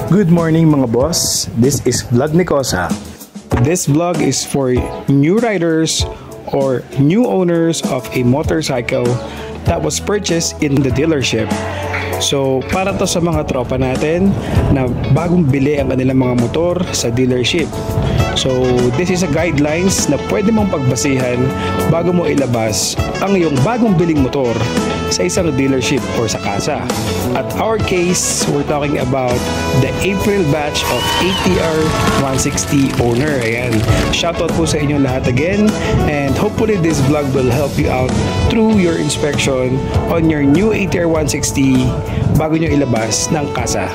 Good morning mga boss, this is Vlog ni Kosa. This vlog is for new riders or new owners of a motorcycle that was purchased in the dealership. So para to sa mga tropa natin na bagong bili ang kanilang mga motor sa dealership. So this is a guidelines na pwede mong pagbasihan bago mo ilabas ang iyong bagong biling motor sa isang dealership or sa kasa. At our case, we're talking about the April batch of ATR 160 owner. Ayan, shoutout po sa inyo lahat again, and hopefully this vlog will help you out through your inspection on your new ATR 160 bago nyo ilabas ng kasa.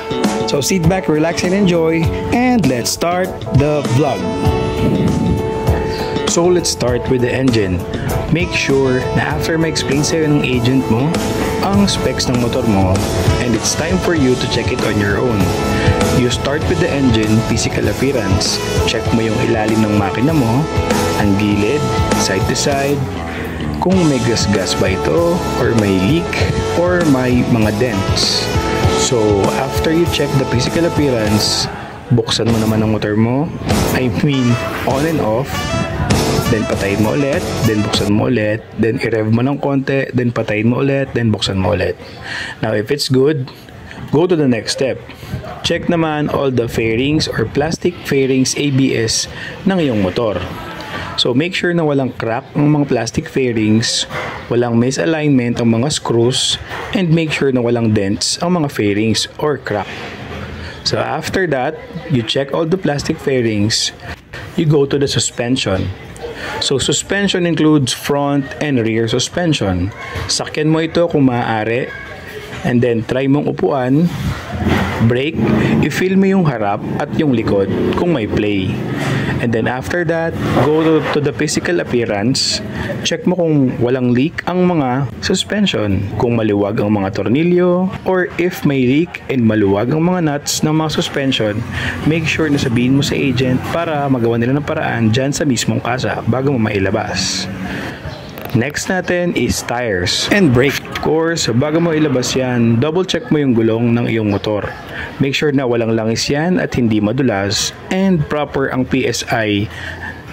So sit back, relax, and enjoy, and let's start the vlog. So let's start with the engine. Make sure na after ma-explain sa'yo ng agent mo ang specs ng motor mo, and it's time for you to check it on your own. You start with the engine physical appearance. Check mo yung ilalim ng makina mo, ang gilid, side to side, kung may gas-gas ba ito, or may leak, or may mga dents. So after you check the physical appearance, buksan mo naman ang motor mo, I mean on and off. Then patayin mo ulit, then buksan mo ulit, then i-rev mo ng konti, then patayin mo ulit, then buksan mo ulit. Now if it's good, go to the next step. Check naman all the fairings or plastic fairings ABS ng iyong motor. So make sure na walang crack ang mga plastic fairings, walang misalignment ang mga screws, and make sure na walang dents ang mga fairings or crack. So after that, you check all the plastic fairings, you go to the suspension. So suspension includes front and rear suspension. Sakyan mo ito kung maaari, and then try mong upuan, brake, i-feel mo yung harap at yung likod kung may play. And then after that, go to the physical appearance. Check mo kung walang leak ang mga suspension, kung maluwag ang mga tornilyo, or if may leak and maluwag ang mga nuts ng mga suspension, make sure na sabihin mo sa agent para magawa nila ng paraan dyan sa mismong kasa bago mo mailabas. Next natin is tires and brake. Of course, bago mo ilabas yan, double check mo yung gulong ng iyong motor. Make sure na walang langis yan at hindi madulas, and proper ang PSI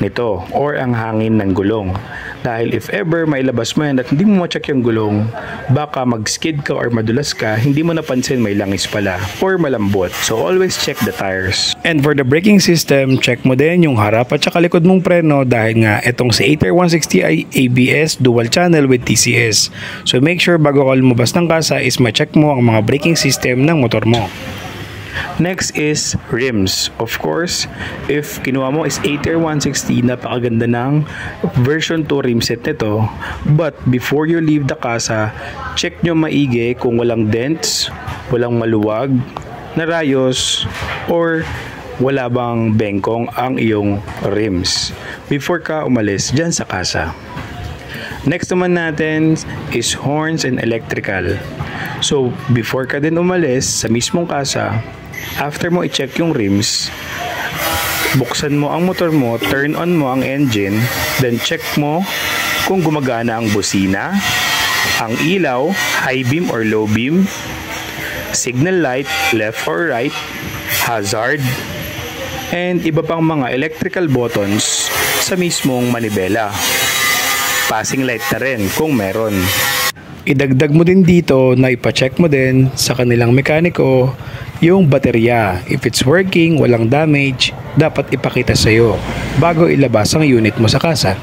nito or ang hangin ng gulong. Dahil if ever mailabas mo yan at hindi mo ma-check yung gulong, baka mag-skid ka or madulas ka, hindi mo napansin may langis pala or malambot. So always check the tires. And for the braking system, check mo din yung harap at saka likod mong preno, dahil nga itong sa ATR 160 ay ABS dual channel with TCS. So make sure bago ka lumabas ng kasa is ma-check mo ang mga braking system ng motor mo. Next is rims. Of course, if kinuha mo is ATR 160, napakaganda ng version 2 rim set nito. But before you leave the kasa, check nyo maigi kung walang dents, walang maluwag na rayos, or wala bang bengkong ang iyong rims before ka umalis dyan sa kasa. Next naman natin is horns and electrical. So before ka din umalis sa mismong kasa, after mo i-check yung rims, buksan mo ang motor mo, turn on mo ang engine, then check mo kung gumagana ang busina, ang ilaw, high beam or low beam, signal light, left or right, hazard, and iba pang mga electrical buttons sa mismong manibela. Passing light na rin kung meron. Idagdag mo din dito na ipacheck mo din sa kanilang mekaniko yung baterya. If it's working, walang damage, dapat ipakita sa'yo bago ilabas ang unit mo sa kasa.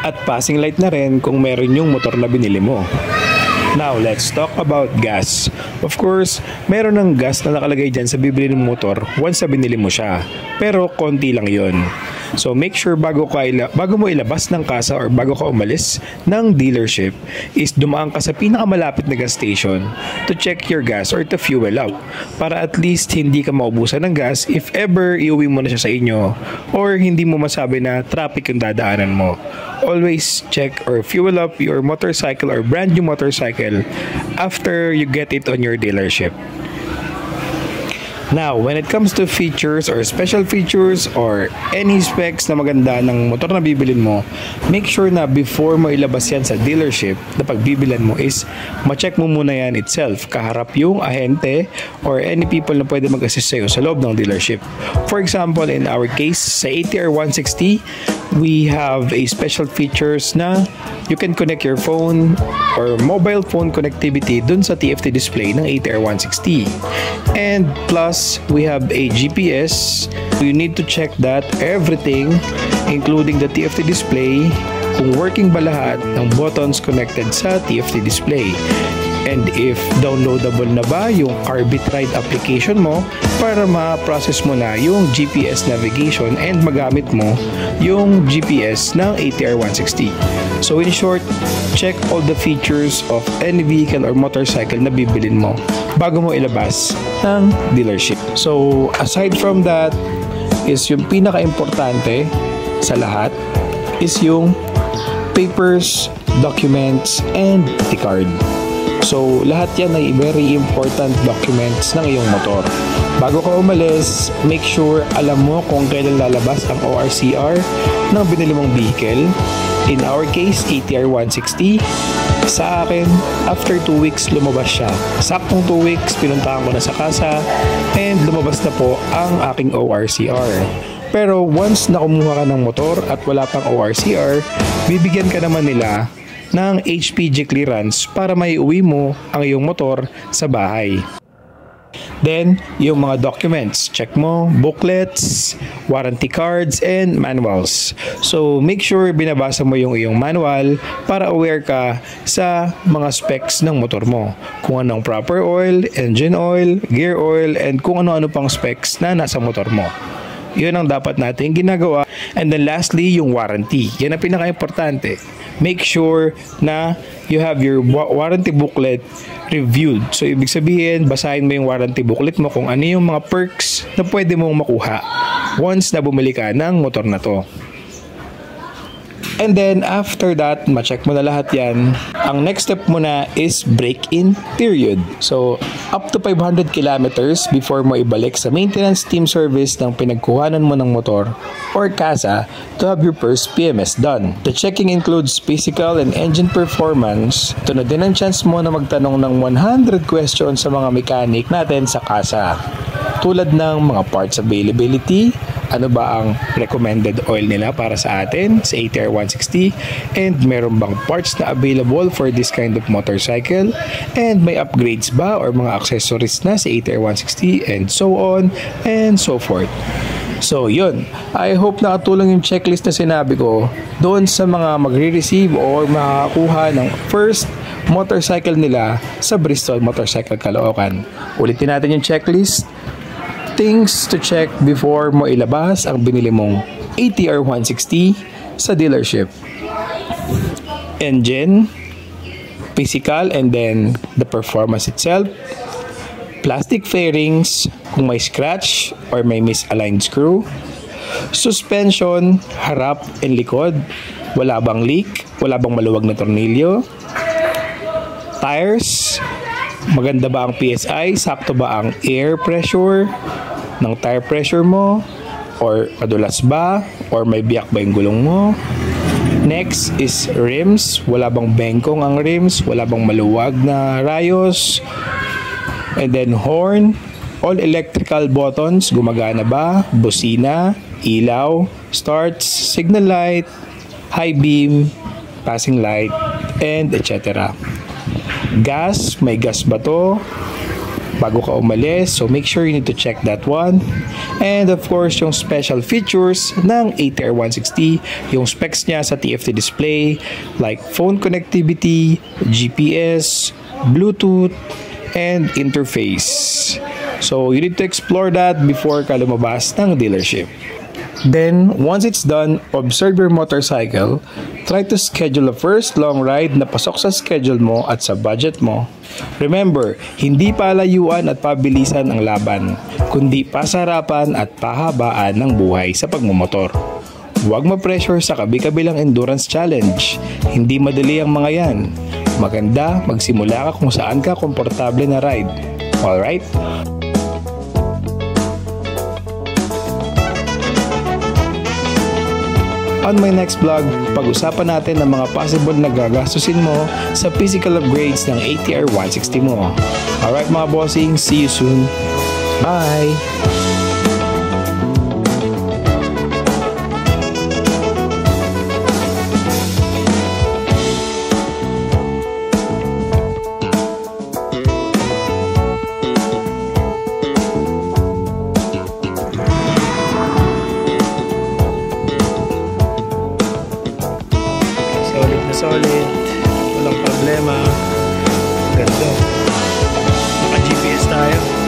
At passing light na rin kung meron yung motor na binili mo. Now, let's talk about gas. Of course, meron ng gas na nakalagay dyan sa bibili ng motor once na binili mo siya. Pero konti lang yon. So make sure bago mo ilabas ng kasa or bago ka umalis ng dealership is dumaan ka sa pinakamalapit na gas station to check your gas or to fuel up, para at least hindi ka maubusan ng gas if ever iuwi mo na siya sa inyo or hindi mo masabi na traffic yung dadaanan mo. Always check or fuel up your motorcycle or brand new motorcycle after you get it on your dealership. Now, when it comes to features or special features or any specs na maganda ng motor na bibilin mo, make sure na before mo ilabas yan sa dealership na pagbibilan mo is ma-check mo muna yan itself. Kaharap yung ahente or any people na pwede mag-assist sa'yo sa loob ng dealership. For example, in our case, sa ATR 160, we have a special features na you can connect your phone or mobile phone connectivity dun sa TFT display ng ATR 160. And plus, we have a GPS. You need to check that everything, including the TFT display, kung working ba lahat ng buttons connected sa TFT display. And if downloadable na ba yung Arbitride application mo para ma-process mo na yung GPS navigation and magamit mo yung GPS ng ATR 160. So in short, check all the features of any vehicle or motorcycle na bibilin mo bago mo ilabas ng dealership. So aside from that, is yung pinaka-importante sa lahat is yung papers, documents, and the card. So, lahat yan ay very important documents ng iyong motor. Bago ka umalis, make sure alam mo kung kailan lalabas ang ORCR ng binili mong vehicle. In our case, ATR 160. Sa akin, after 2 weeks, lumabas siya. Saktong 2 weeks, pinuntahan ko na sa kasa and lumabas na po ang aking ORCR. Pero once na kumuha ka ng motor at wala pang ORCR, bibigyan ka naman nila ng HPG clearance para maiuwi mo ang iyong motor sa bahay. Then, yung mga documents, check mo, booklets, warranty cards, and manuals. So, make sure binabasa mo yung iyong manual para aware ka sa mga specs ng motor mo. Kung anong proper oil, engine oil, gear oil, and kung ano-ano pang specs na nasa motor mo. Yun ang dapat natin ginagawa. And then lastly, yung warranty. Yan ang pinaka-importante. Make sure na you have your warranty booklet reviewed. So, ibig sabihin, basahin mo yung warranty booklet mo kung ano yung mga perks na pwede mong makuha once na bumili ka ng motor na to. And then, after that, ma-check mo na lahat yan. Ang next step mo na is break-in period. So, up to 500 kilometers before mo ibalik sa maintenance team service ng pinagkuhanan mo ng motor or kasa to have your first PMS done. The checking includes physical and engine performance. Ito na din ang chance mo na magtanong ng 100 questions sa mga mechanic natin sa kasa. Tulad ng mga parts availability, ano ba ang recommended oil nila para sa atin sa ATR 160, and meron bang parts na available for this kind of motorcycle, and may upgrades ba or mga accessories na sa ATR 160, and so on and so forth. So yun, I hope nakatulong yung checklist na sinabi ko doon sa mga magre-receive or makakuha ng first motorcycle nila sa Bristol Motorcycle Caloocan. Ulitin natin yung checklist. Things to check before mo ilabas ang binili mong ATR 160 sa dealership. Engine, physical, and then the performance itself. Plastic fairings, kung may scratch or may misaligned screw. Suspension, harap and likod. Wala bang leak? Wala bang maluwag na tornilyo? Tires, maganda ba ang PSI? Sakto ba ang air pressure ng tire pressure mo? Or madulas ba? Or may biyak ba yung gulong mo? Next is rims. Wala bang bengkong ang rims? Wala bang maluwag na rayos? And then horn. All electrical buttons, gumagana ba? Busina, ilaw, starts, signal light, high beam, passing light, and etc. Gas, may gas ba to? Bago ka umalis, so make sure you need to check that one. And of course, yung special features ng ATR 160, yung specs niya sa TFT display, like phone connectivity, GPS, Bluetooth, and interface. So you need to explore that before ka lumabas ng dealership. Then, once it's done, observe your motorcycle, try to schedule a first long ride na pasok sa schedule mo at sa budget mo. Remember, hindi palayuan at pabilisan ang laban, kundi pasarapan at pahabaan ng buhay sa pagmumotor. Huwag ma-pressure sa kabi-kabilang endurance challenge. Hindi madali ang mga yan. Maganda, magsimula ka kung saan ka komportable na ride. Alright? On my next vlog, pag-usapan natin ang mga possible na gagastusin mo sa physical upgrades ng ATR 160 mo. Alright mga bossing, see you soon. Bye! Solid, walang problema, ganda, naka GPS tayo.